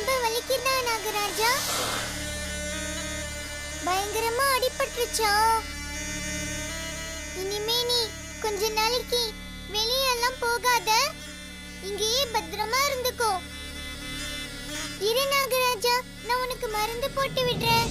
ரொம்ப வலிக்குதா நாகராஜா? பயங்கரமா அடிபட்டுருச்சா? இனிமே நீ கொஞ்ச நாளைக்கு வெளியெல்லாம் போகாத, இங்கேயே பத்திரமா இருந்துக்கோ. இரு நாகராஜா, நான் உனக்கு மருந்து போட்டு விடுறேன்.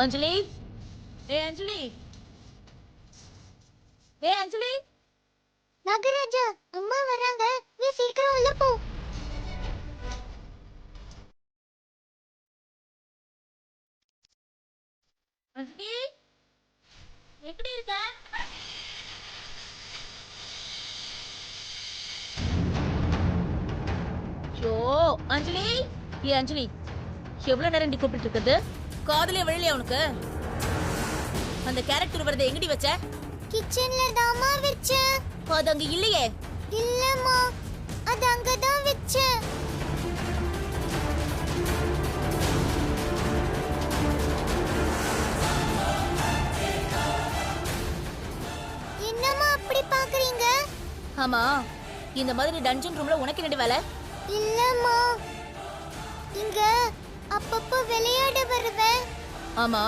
अंजलि, ए अंजलि, ए अंजलि. நாகராஜா, அம்மா வராங்க, நீ சீக்கிரம் உள்ள போ. अंजलि, எப்படி இருக்க? ஜோ, अंजलि, ये अंजलि, எவ்வளவு நேரம் நீ கூப்பிட்டு இருக்குது? காதலே விழலையா உனக்கு? அந்த கேரக்டர் வரதை எங்கடி வச்ச? கிச்சன்ல தாமா வெச்சேன். அது அங்க இல்லையே. இல்லம்மா, அது அங்கதான் வெச்சேன். என்னம்மா அப்படி பாக்குறீங்க? ஆமா, இந்த மாதிரி டஞ்சன் ரூம்ல உனக்கு என்னடி வேலை? இல்லம்மா, இங்க அப்பப்போ விளையாட வருவேன். ஆமா,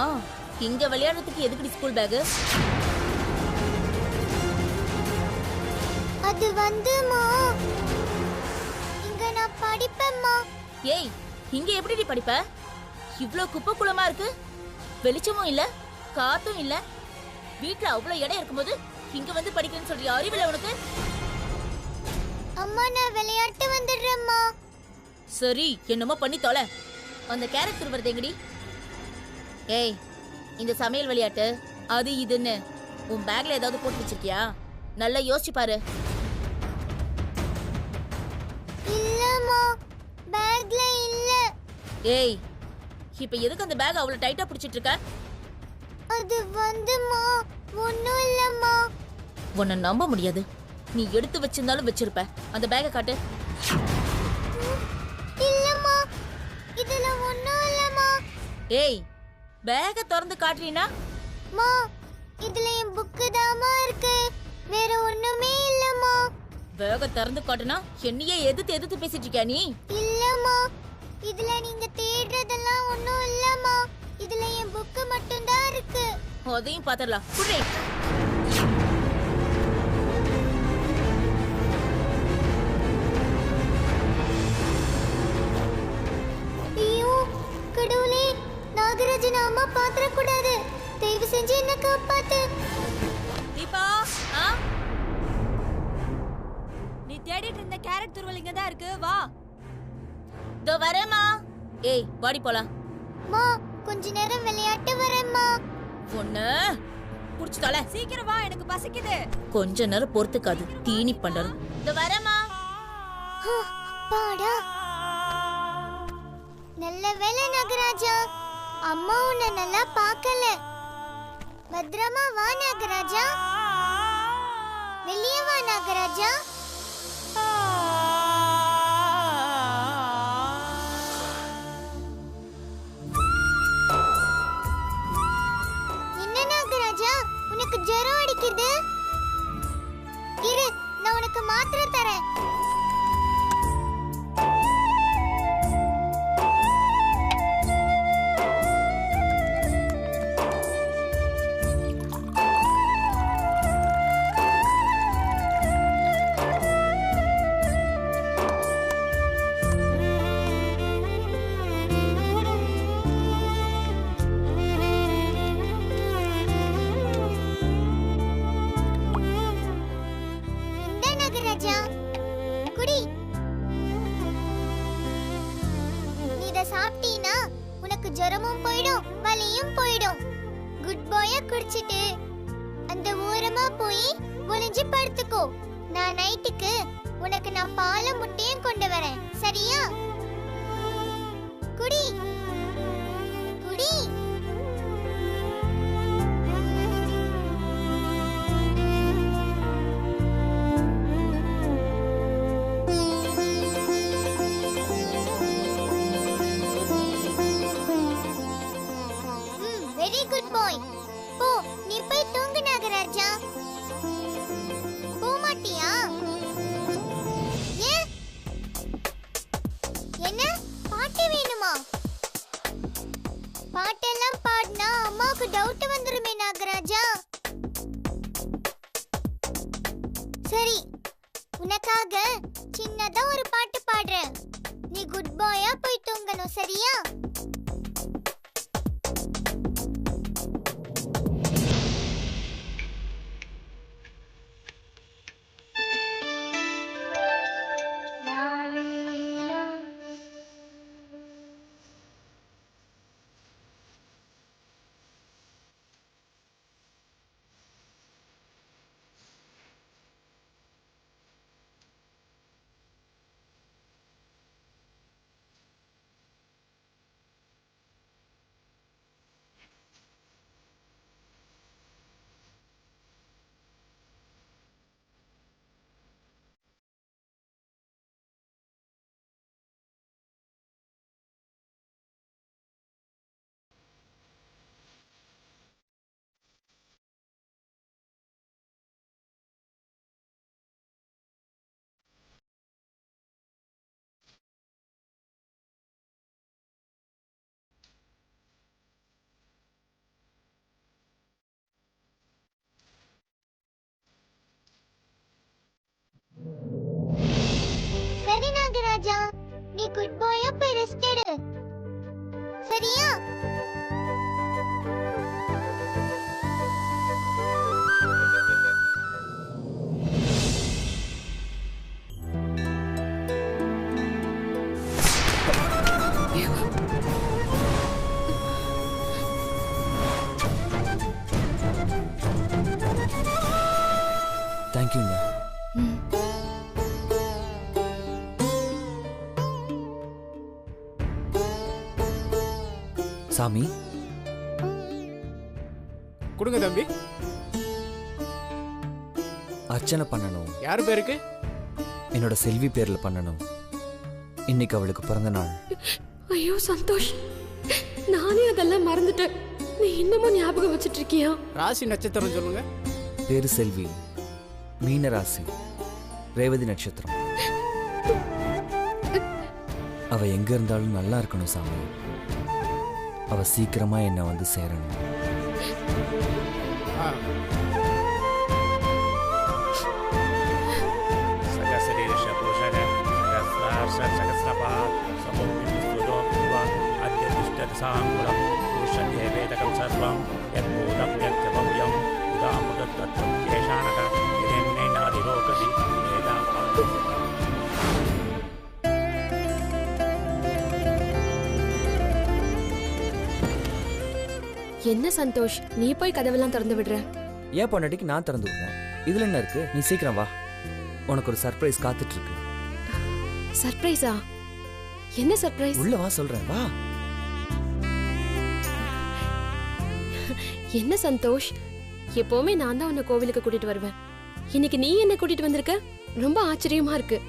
இங்க விளையாடுறதுக்கு எதுக்குடி ஸ்கூல் பேக்? அது வந்துமா, இங்க நான் படிப்பேம்மா. ஏய், இங்க எப்படிடி படிப்ப? இவ்ளோ குப்பை குளமா இருக்கு, வெளிச்சமும் இல்ல, காத்தும் இல்ல. வீட்ல அவ்வளவு இடம் இருக்கும்போது இங்க வந்து படிக்கிறேன்னு சொல்றியா? அறிவில்லை உனக்கு? அம்மா, நான் விளையாட்டு வந்துடுறேம்மா. சரி, என்னமோ பண்ணி தொலை. அந்த கேரக்டர் வருது எங்கடி? ஏய், இந்த சமையல் விளையாட்டு அது இதுன்னு உன் பேக்ல ஏதாவது போட்டு வச்சிருக்கியா? நல்லா யோசிச்சு பாரு. இல்லம்மா, பேக்ல இல்ல. ஏய், இப்ப எதுக்கு அந்த பேக் அவ்வளவு டைட்டா பிடிச்சிட்டு இருக்க? அது வந்துமா, ஒண்ணும் இல்லம்மா. உன்னை நம்ப முடியாது. நீ எடுத்து வச்சிருந்தாலும் வச்சிருப்ப. அந்த பேக்கை காட்டு. இல்லம்மா, இதுல ஒண்ணும் இல்லம்மா. ஏய், பேக்கை திறந்து காட்டுறீனா? மா, இதுல என் புக்கு தாமா இருக்கு, வேற ஒண்ணுமே இல்லம்மா. பேக்கை திறந்து காட்டுனா என்னையே எதிர்த்து எதிர்த்து பேசிட்டு இருக்கியா நீ? இல்லம்மா, இதுல நீங்க தேடுறதெல்லாம் ஒண்ணும் இல்லம்மா. இதுல என் புக்கு மட்டும்தான் இருக்கு. அதையும் பாத்திரலாம். குடி. ஐயோ கடவுளே, நாகராஜன் அம்மா பாத்திர கூடாது. தயவு செஞ்சு என்ன காப்பாத்து. தீபா, நீ தேடிட்டு இருந்த கேரட் துருவல் இங்க தான் இருக்கு. வா. இதோ வரேம்மா. ஏய், வாடி போலாம். மா, கொஞ்ச நேரம் விளையாட்டு வரேம்மா. ஒண்ணு புடிச்சு தொலை. சீக்கிரம் வா, எனக்கு பசிக்குது. கொஞ்ச நேரம் பொறுத்துக்காது, தீனி பண்றது. இதோ வரேம்மா. பாடா, நல்ல வேலை நாகராஜா, அம்மா உன்னை நல்லா பார்க்கல. பத்திரமா வா நாகராஜா, வெளியே வா நாகராஜா. என்ன நாகராஜா, உனக்கு ஜுரம் அடிக்குது? இரு, நான் உனக்கு மாத்திரை தரேன். சாப்பிட்டீனா உனக்கு ஜரமும் போய்டும், வலியும் போய்டும். குட் பாயா குடிச்சிட்டு அந்த ஓரமா போய் ஒளிஞ்சு படுத்துக்கோ. நான் நைட்டுக்கு உனக்கு நான் பாலும் முட்டையும் கொண்டு வரேன், சரியா? என்ன பாட்டு வேணுமா? பாட்டெல்லாம் பாடினா அம்மாவுக்கு டவுட் வந்துருமே நாகராஜா. சரி, உனக்காக சின்னதா ஒரு பாட்டு பாடுறேன். நீ குட் பாயா போய் தூங்கணும், சரியா? சரி நாகராஜா, நீ குட் பாயா போய் ரெஸ்ட் எடு, சரியா? தேங்க்யூங்க. சாமி கொடுங்க தம்பி. அர்ச்சனை பண்ணணும். யார் பேருக்கு? என்னோட செல்வி பேர்ல பண்ணணும். இன்னைக்கு அவளுக்கு பிறந்த நாள். ஐயோ சந்தோஷ், நானே அதெல்லாம் மறந்துட்டேன். நீ இன்னமும் ஞாபகம் வச்சிட்டு இருக்கியா? ராசி நட்சத்திரம் சொல்லுங்க. பேரு செல்வி, மீன ராசி, ரேவதி நட்சத்திரம். அவ எங்க இருந்தாலும் நல்லா இருக்கணும் சாமி. அவ சீக்கிரமா என்ன வந்து சேரணும். என்ன சந்தோஷ், நீ போய் கதவெல்லாம் திறந்து விடுற? ஏன் பொண்டாட்டிக்கு நான் திறந்து விடுறேன். இதுல என்ன இருக்கு? நீ சீக்கிரம் வா, உனக்கு ஒரு சர்ப்ரைஸ் காத்துட்டு இருக்கு. சர்ப்ரைஸா? என்ன சர்ப்ரைஸ்? உள்ள வா சொல்றேன், வா. என்ன சந்தோஷ், எப்பவுமே நான் தான் உன்னை கோவிலுக்கு கூட்டிட்டு வருவேன். இன்னைக்கு நீ என்ன கூட்டிட்டு வந்திருக்க? ரொம்ப ஆச்சரியமா இருக்கு.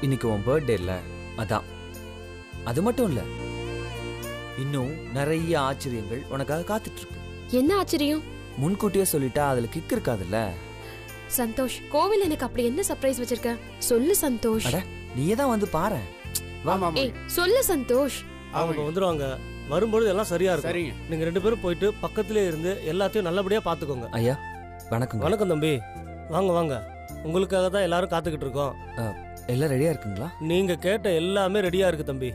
இன்னைக்கு உன் பர்த்டே இல்ல, அதான். அது மட்டும் இல்ல, இன்னும் நிறைய ஆச்சரியங்கள் உனக்காக காத்துட்டு இருக்கு. என்ன ஆச்சரியம்? முன்கூட்டியே சொல்லிட்டா அதுல கிக் இருக்காதுல்ல. சந்தோஷ், கோவில் எனக்கு அப்படி என்ன சர்ப்ரைஸ் வச்சிருக்க? சொல்லு சந்தோஷ். அட, நீயே தான் வந்து பாரு. ஏய், சொல்லு சந்தோஷ். அவங்க வந்துருவாங்க. வரும்போது எல்லாம் சரியா இருக்கும். சரிங்க. நீங்க 2 பேரும் போயிட்டு பக்கத்திலே இருந்து எல்லாத்தையும் நல்லபடியா பாத்துக்கோங்க. ஐயா வணக்கம். வணக்கம் தம்பி, வாங்க வாங்க. உங்களுக்காக தான் எல்லாரும் காத்துக்கிட்டு இருக்கோம். எல்லாம் ரெடியா இருக்குங்களா? நீங்க கேட்ட எல்லாமே ரெடியா இருக்கு தம்பி.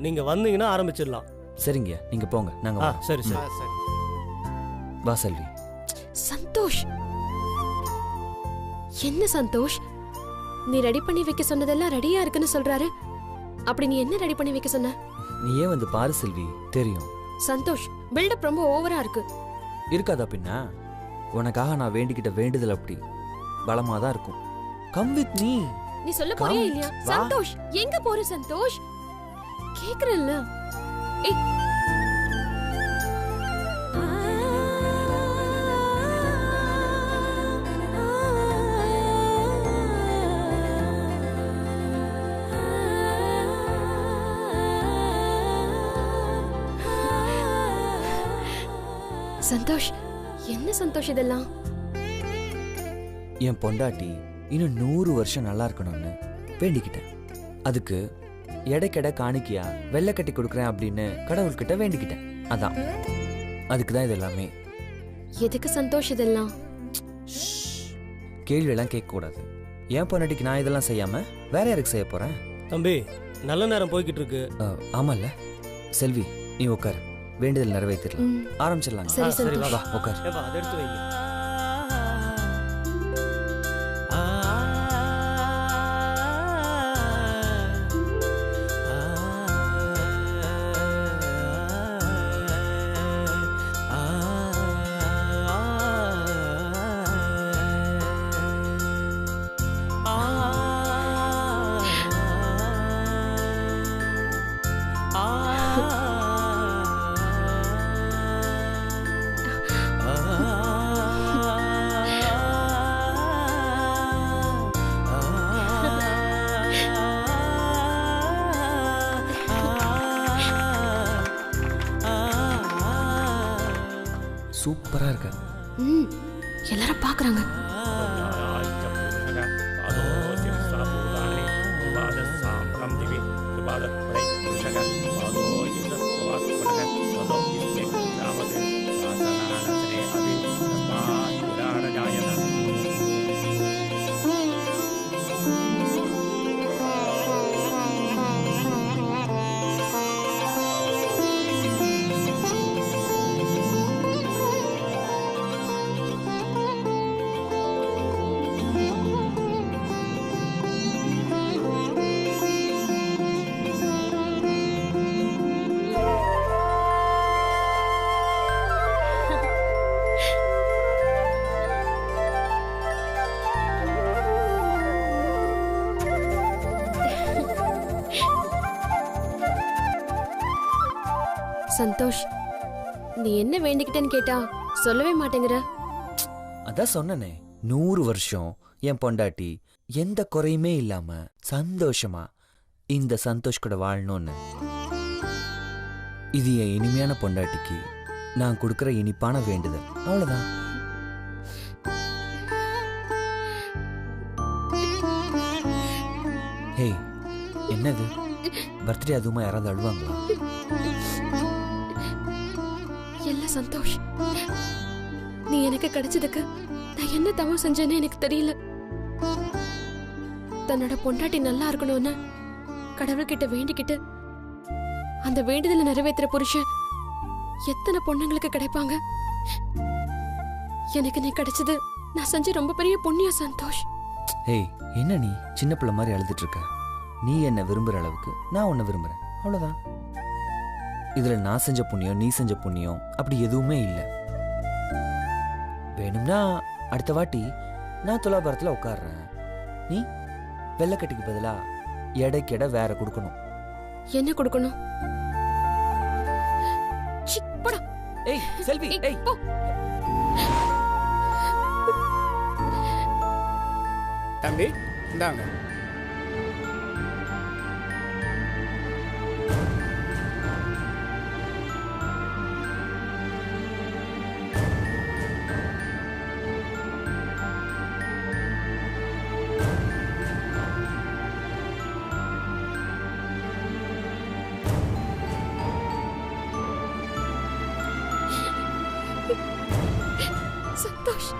நீங்க வந்தீங்கன்னா ஆரம்பிச்சிடலாம். சரிங்க, நீங்க போங்க, நாங்க வரோம். சரி சரி. சரி. வா செல்வி. சந்தோஷ், என்ன சந்தோஷ், நீ ரெடி பண்ணி வைக்க சொன்னதெல்லாம் ரெடியா இருக்குன்னு சொல்றாரு. அப்படி நீ என்ன ரெடி பண்ணி வைக்க சொன்ன? நீயே வந்து பாரு செல்வி, தெரியும். சந்தோஷ், பில்டப் ரொம்ப ஓவரா இருக்கு. இருக்காதா பின்ன? உனக்காக நான் வேண்டிக்கிட்ட வேண்டுதல் அப்படி பலமா தான் இருக்கும். Come with me. நீ சொல்ல போறியா இல்லையா? சந்தோஷ், எங்க போற சந்தோஷ்? கேக்குறல்ல. ஏய், சந்தோஷ், என்ன சந்தோஷ் இதெல்லாம்? என் பொண்டாட்டி இன்னும் 100 வருஷம் நல்லா இருக்கணும்னு வேண்டிக்கிட்டேன். அதுக்கு எடைக்கெடை காணிக்கையா வெள்ளை கட்டி கொடுக்குறேன் அப்படின்னு கடவுள்கிட்ட வேண்டிக்கிட்டேன். அதான் அதுக்கு தான் இது எல்லாமே. எதுக்கு சந்தோஷ் இதெல்லாம்? கேள்வியெல்லாம் கேட்கக்கூடாது. ஏன் பொண்டாட்டிக்கு நான் இதெல்லாம் செய்யாம வேற யாருக்கு செய்ய போறேன்? தம்பி நல்ல நேரம் போய்கிட்டு இருக்கு. ஆமால்ல செல்வி, நீ உட்காரு, வேண்டுதல் நிறைவேற்றிடலாம். ம். ஆரம்பிச்சிடலாம். சரி, சரி, சந்தோஷ். வா உட்காரு. ஏப்பா அதை எடுத்து வைங்க. சூப்பரா இருக்க. ம், எல்லாரும் பாக்குறாங்க. சந்தோஷ், நீ என்ன வேண்டிக்கிட்டேன்னு கேட்டா சொல்லவே மாட்டேங்கிற. அதான் சொன்னனே, 100 வருஷம் என் பொண்டாட்டி எந்த குறையுமே இல்லாம சந்தோஷமா இந்த சந்தோஷ் கூட வாழணும்னு. இது என் இனிமையான பொண்டாட்டிக்கு நான் கொடுக்கிற இனிப்பான வேண்டுதல். அவ்வளவுதான். ஹே, என்னது பர்த்டே அதுவுமா யாராவது அழுவாங்களா? இல்ல சந்தோஷ், நீ எனக்கு கிடைச்சதுக்கு நான் என்ன தவம் செஞ்சேன்னு எனக்கு தெரியல. தன்னோட பொண்டாட்டி நல்லா இருக்கணும்னு கடவுள்கிட்ட வேண்டிக்கிட்டு அந்த வேண்டுதலை நிறைவேற்றுற புருஷன் எத்தனை பொண்ணுங்களுக்கு கிடைப்பாங்க. எனக்கு நீ கிடைச்சது நான் செஞ்ச ரொம்ப பெரிய புண்ணியம் சந்தோஷ். ஹே, என்ன நீ சின்ன பிள்ளை மாதிரி அழுதுட்டு இருக்க? நீ என்ன விரும்புற அளவுக்கு நான் உன்னை விரும்புறேன். அவ்வளவுதான். இதுல நான் செஞ்ச புண்ணியம் நீ செஞ்ச புண்ணியம் அப்படி எதுவுமே இல்லை. வேணும்னா அடுத்த வாட்டி நான் துலாபாரத்துல உட்கார்றேன். நீ வெள்ளைக்கட்டிக்கு பதிலா எடைக்கெடை வேற கொடுக்கணும். என்ன கொடுக்கணும்? சி, போடா. ஏய் செல்வி, ஏய், ஏய் போ. தம்பி இந்தாங்க. சந்தோஷ்,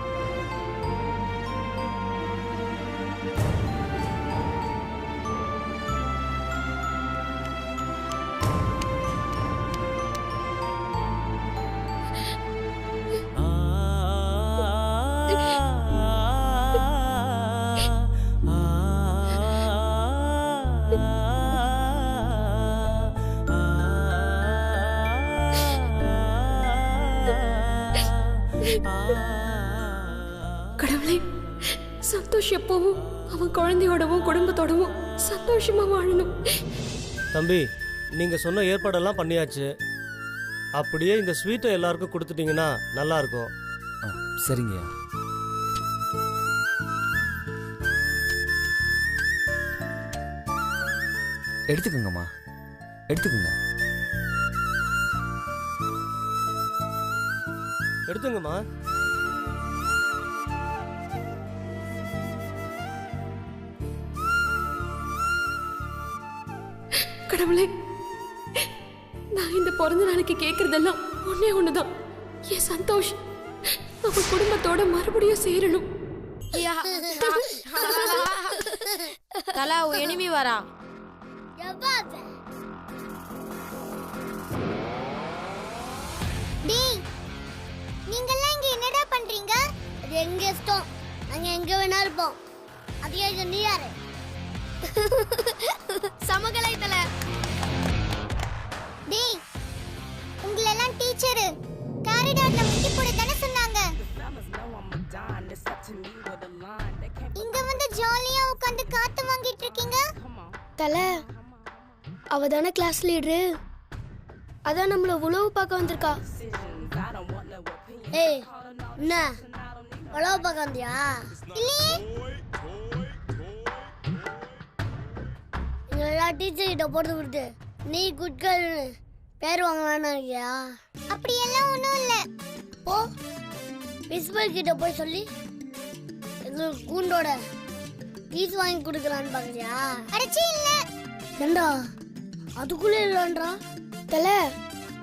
கடவுளே, சந்தோஷ் எப்பவும் அவன் குழந்தையோடவும் குடும்பத்தோடவும் சந்தோஷமா வாழணும். தம்பி நீங்க சொன்ன ஏற்பாடெல்லாம் பண்ணியாச்சு. அப்படியே இந்த ஸ்வீட்டை எல்லாருக்கும் கொடுத்துட்டீங்கன்னா நல்லா இருக்கும். சரிங்கய்யா. எடுத்துக்கோங்கம்மா, எடுத்துக்கோங்க. எடுத்துங்கம்மா. கடவுளே, நான் இந்த பிறந்த நாளைக்கு கேட்கறதெல்லாம் ஒன்னே ஒண்ணுதான். என் சந்தோஷ் அவன் குடும்பத்தோட மறுபடியும் சேரணும். தலா எனிமி வரா. டேய், நீங்கெல்லாம் இங்க என்னடா பண்றீங்க? அது எங்க இஷ்டம், நாங்க எங்க வேணா இருப்போம். அது ஏங்க நீ யாரு? சமகலை தல. டேய், உங்களெல்லாம் டீச்சர் காரிடார்ல முட்டி போட தானே சொன்னாங்க. இங்க வந்து ஜாலியா உட்கார்ந்து காத்து வாங்கிட்டு இருக்கீங்க. தல, அவ தானே கிளாஸ் லீடரு, அதான் நம்மள உழவு பார்க்க வந்திருக்கா. ஏய், என்ன உழவு பார்க்க வந்தியா? இல்லையே. எங்களெல்லாம் டீச்சர் கிட்ட போட்டு விட்டு நீ குட் கேர்ள்னு பேர் வாங்கலான்னுயா? அப்படியெல்லாம் ஒன்றும் இல்லை. போ, பிரின்சிபல் கிட்ட போய் சொல்லி எங்களுக்கு கூண்டோட பீஸ் வாங்கி கொடுக்கலான்னு பார்க்குறியா? அடைச்சி இல்லை. ஏண்டா அதுக்குள்ளே இல்லைன்றா? தல,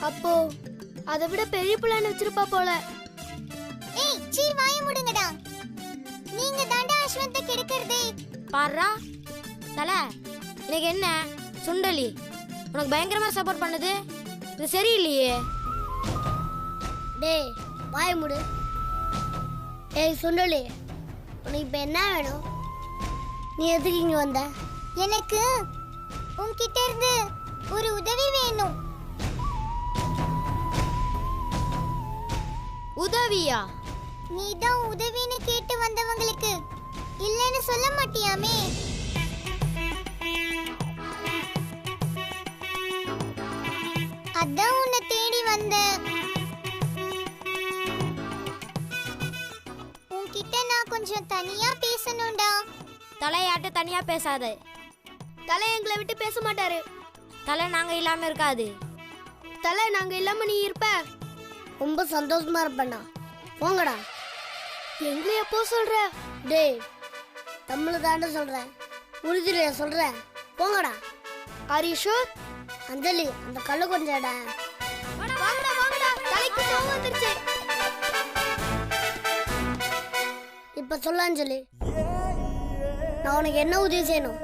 அப்போ அதை விட பெரிய பிளான் வச்சிருப்பா போல. ஏய், சீ வாய முடுங்கடா. நீங்க தாண்டா அஸ்வந்த கெடுக்கிறதே. பாருடா தல, இன்னைக்கு என்ன சுண்டலி உனக்கு பயங்கரமா சப்போர்ட் பண்ணுது. இது சரியில்லையே. டேய் வாய முடு. ஏய் சுண்டலி, உனக்கு இப்ப என்ன வேணும்? நீ எதுக்கு இங்க வந்த? எனக்கு உன்கிட்ட இருந்து ஒரு உதவி வேணும். உதவியா? நீ தான் உதவின்னு கேட்டு வந்தவங்களுக்கு இல்லைன்னு சொல்ல மாட்டியாமே? அதான் உன்னை தேடி வந்தேன். உன்கிட்ட நான் கொஞ்சம் தனியா பேசணும்டா. தலையாட்ட தனியா பேசாத. தலை எங்களை விட்டு பேச மாட்டாரு. தலை நாங்க இல்லாம இருக்காது. தலை நாங்க இல்லாம நீ இருப்ப. ரொம்ப சந்தோஷமா இருப்பேன்டா. போங்கடா. எங்களை எப்போ சொல்ற? டேய், தமிழ் தாண்ட சொல்றேன், உறுதியில சொல்றேன். போங்கடா. Are you sure? அஞ்சலி, அந்த கல்லு கொஞ்சடா. வாங்கடா வாங்கடா, தலைக்கு கோவம் வந்துருச்சு. இப்ப சொல்ல அஞ்சலி, நான் உனக்கு என்ன உதவி செய்யணும்?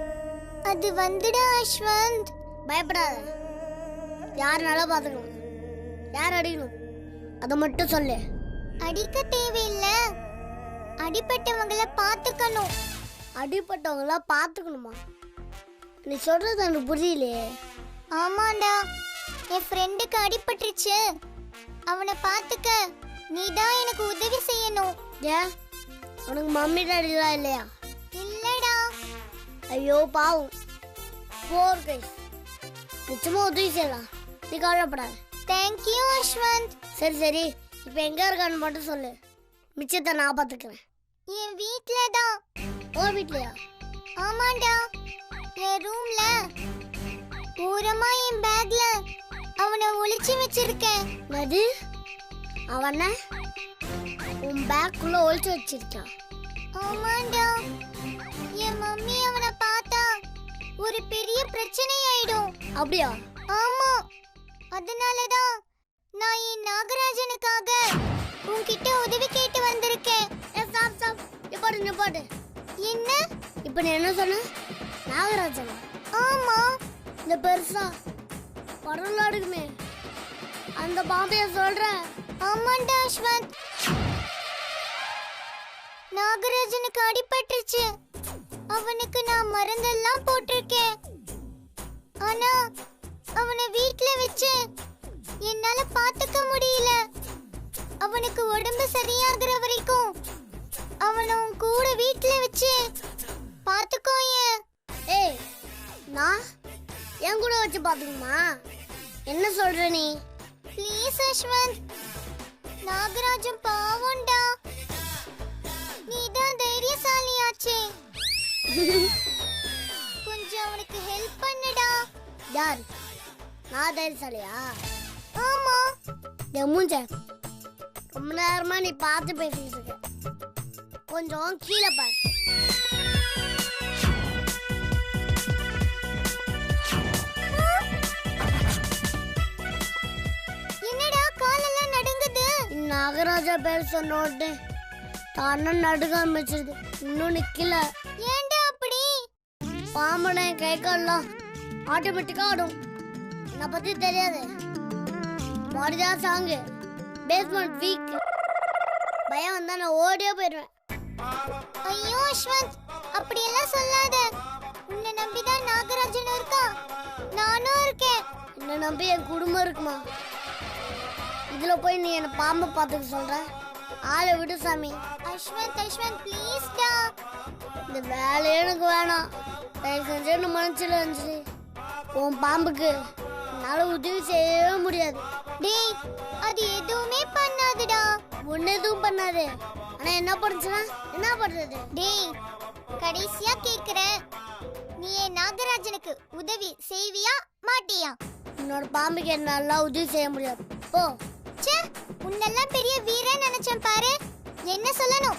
அது வந்துடா அஸ்வந்த். பயப்படாத. யார் நல்லா பாத்துக்கணும், யார் அடிக்கணும், அதை மட்டும் சொல்லு. அடிக்க தேவையில்லை, அடிப்பட்டவங்கள பாத்துக்கணும். அடிப்பட்டவங்கள பாத்துக்கணுமா? நீ சொல்றது எனக்கு புரியலையே. ஆமாண்டா, என் ஃப்ரெண்டுக்கு அடிபட்டுருச்சு. அவனை பாத்துக்க நீ தான் எனக்கு உதவி செய்யணும். ஏன், உனக்கு மம்மி டாடிலாம் இல்லையா? இல்லடா. ஐயோ பாவம். போர் கைஸ், நிச்சயமா உதவி செய்யலாம், நீ கவலைப்படாத. தேங்க்யூ அஸ்வந்த். சரி சரி, இப்போ எங்க இருக்கான்னு மட்டும் சொல்லு, மிச்சத்தை நான் பார்த்துக்கிறேன். என் வீட்ல தான். ஓ வீட்லயா? ஆமாண்டா, என் ரூம்ல ஓரமா என் பேக்ல அவனை ஒளிச்சு வச்சிருக்கேன். அது அவனை உன் பேக்குள்ள ஒளிச்சு வச்சிருக்கான்? ஆமாண்டா, என் மம்மி அவனை பார்த்தா ஒரு பெரிய பிரச்சனை ஆயிடும். அப்படியா? ஆமா, அதனாலதான் நான் என் நாகராஜனுக்காக உன்கிட்ட உதவி கேட்டு வந்திருக்கேன். நிப்பாட்டு. என்ன இப்ப நீ என்ன சொன்ன? நாகராஜன்? ஆமா, இந்த பெருசா படம்லாம் எடுக்குமே அந்த பாம்பைய சொல்ற? ஆமாண்டா அஸ்வந்த், நாகராஜனுக்கு அடிபட்டுருச்சு. அவனுக்கு நான் மருந்தெல்லாம் போட்டிருக்கேன். ஆனா அவனை வீட்ல வச்சு என்னால பாத்துக்க முடியல. அவனுக்கு உடம்பு சரியாகிற வரைக்கும் அவனை கூட வீட்ல வச்சு பாத்துக்கோயே. ஏய், நான் என் கூட வச்சு பாத்துக்குமா? என்ன சொல்ற நீ? ப்ளீஸ் அஸ்வந்த், நாகராஜன் பாவம்டா. நீ தான் தைரியசாலியாச்சே, கொஞ்சம் அவனுக்கு ஹெல்ப் பண்ணுடா. யார்? நான் தைரியசாலியா? ஆமா. மூஞ்ச ரொம்ப நேரமா நீ பார்த்து பேசிட்டு இருக்க, கொஞ்சம் கீழே பாரு. நாகராஜா பேர் சொன்ன உடனே தானே நடுக்க ஆரம்பிச்சிருது. இன்னும் நிக்கல. ஏன்டா அப்படி? பாம்பனை கை கால்லாம் ஆட்டோமேட்டிக்கா ஆடும். என்னை பத்தி தெரியாது. மாரிதா சாங்கு பேஸ்மெண்ட் வீக். பயம் வந்தா நான் ஓடியே போயிடுவேன். ஐயோ அஸ்வந்த், அப்படி எல்லாம் சொல்லாத. உன்னை நம்பிதான் நாகராஜன் இருக்கா, நானும் இருக்கேன். என்னை நம்பி என் குடும்பம் இருக்குமா? இதுல போய் நீ என்ன பாம்பை பார்த்துக்க சொல்ற? ஆளை விடு சாமி. அஸ்வந்த் ப்ளீஸ் டா. இந்த வேலையே எனக்கு வேணாம். தயவு செஞ்சு என்ன மனசுல இருந்துச்சு. உன் பாம்புக்கு என்னால உதவி செய்யவே முடியாது. டேய், அது எதுவுமே பண்ணாதுடா. ஒன்னு எதுவும் பண்ணாது. ஆனா என்ன பண்ணுச்சுன்னா என்ன பண்றது? டேய், கடைசியா கேக்குறேன், நீ நாகராஜனுக்கு உதவி செய்வியா மாட்டியா? உன்னோட பாம்புக்கு என்னால உதவி செய்ய முடியாது. போ. உன்னெல்லாம் பெரிய வீரன் நினைச்சேன் பாரு. என்ன சொல்லணும்?